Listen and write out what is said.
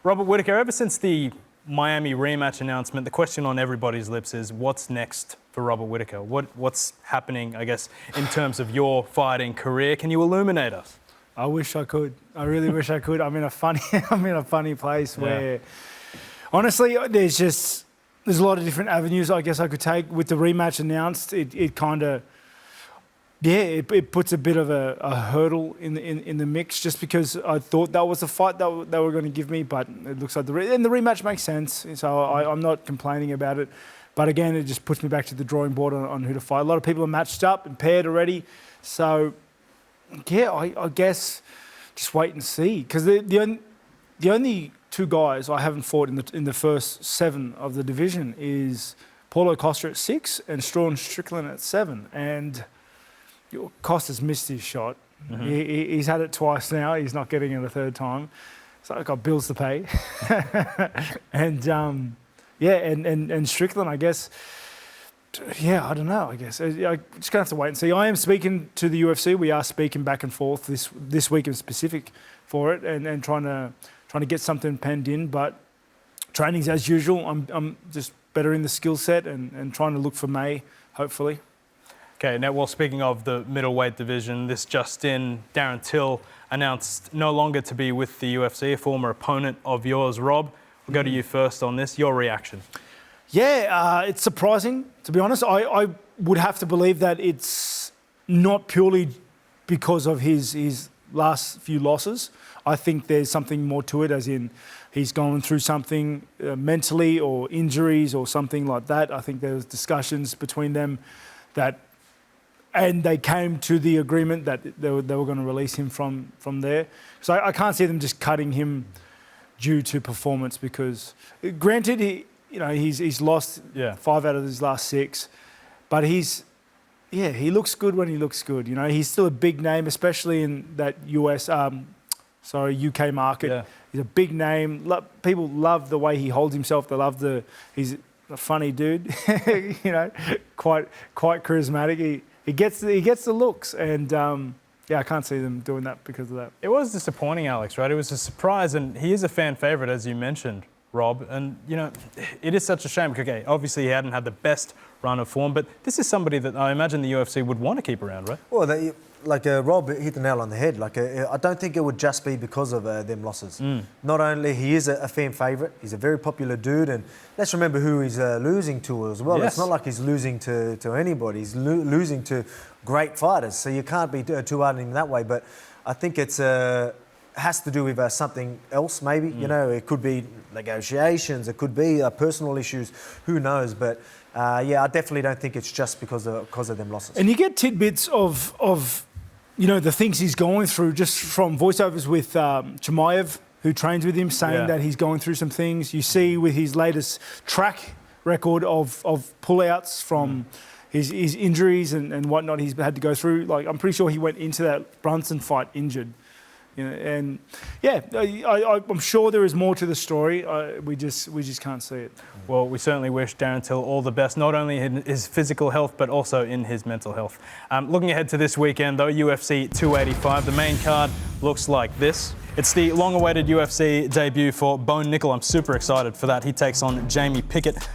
Robert Whittaker, ever since the Miami rematch announcement, the question on everybody's lips is what's next for Robert Whittaker? What's happening, I guess, in terms of your fighting career? Can you illuminate us? I wish I could. I really wish I could. I'm in a funny place where, honestly, there's a lot of different avenues I guess I could take. With the rematch announced, it kind of, it puts a bit of a hurdle in the mix, just because I thought that was the fight that they were going to give me, but it looks like the rematch makes sense, so I'm not complaining about it. But again, it just puts me back to the drawing board on who to fight. A lot of people are matched up and paired already, so yeah, I guess just wait and see, because the only two guys I haven't fought in the first 7 of the division is Paulo Costa at 6 and Strawn Strickland at 7, and Costa's missed his shot. Mm-hmm. He's had it twice now. He's not getting it a third time. So I've got bills to pay. and Strickland, I guess. Yeah, I don't know. I guess I just gonna have to wait and see. I am speaking to the UFC. We are speaking back and forth this week in specific for it, and trying to get something penned in. But training's as usual. I'm just better in the skill set and trying to look for May, hopefully. Okay, now, well, speaking of the middleweight division, this just in, Darren Till announced no longer to be with the UFC, a former opponent of yours. Rob, we'll go to you first on this. Your reaction? Yeah, it's surprising, to be honest. I would have to believe that it's not purely because of his last few losses. I think there's something more to it, as in he's going through something mentally, or injuries or something like that. I think there was discussions between them and they came to the agreement that they were going to release him from there. So I can't see them just cutting him due to performance, because granted he's lost 5 out of his last 6, but he looks good when he looks good. He's still a big name, especially in that UK market. Yeah. He's a big name. People love the way he holds himself. They love he's a funny dude, quite charismatic. He gets the looks, and I can't see them doing that because of that. It was disappointing, Alex, right? It was a surprise, and he is a fan favourite, as you mentioned, Rob. And, it is such a shame. Okay, obviously he hadn't had the best run of form, but this is somebody that I imagine the UFC would want to keep around, right? Well, Rob hit the nail on the head. I don't think it would just be because of them losses. Not only he is a fan favourite, he's a very popular dude, and let's remember who he's losing to as well. Yes. It's not like he's losing to anybody. He's losing to great fighters, so you can't be too hard on him that way. But I think it's has to do with something else, maybe. It could be negotiations, it could be personal issues. Who knows? But I definitely don't think it's just because of them losses. And you get tidbits of the things he's going through just from voiceovers with Chimaev, who trains with him, saying that he's going through some things. You see with his latest track record of pullouts from his injuries and whatnot he's had to go through. I'm pretty sure he went into that Brunson fight injured. I'm sure there is more to the story. We just can't see it. Well, we certainly wish Darren Till all the best, not only in his physical health, but also in his mental health. Looking ahead to this weekend, though, UFC 285, the main card looks like this. It's the long-awaited UFC debut for Bo Nickel. I'm super excited for that. He takes on Jamie Pickett.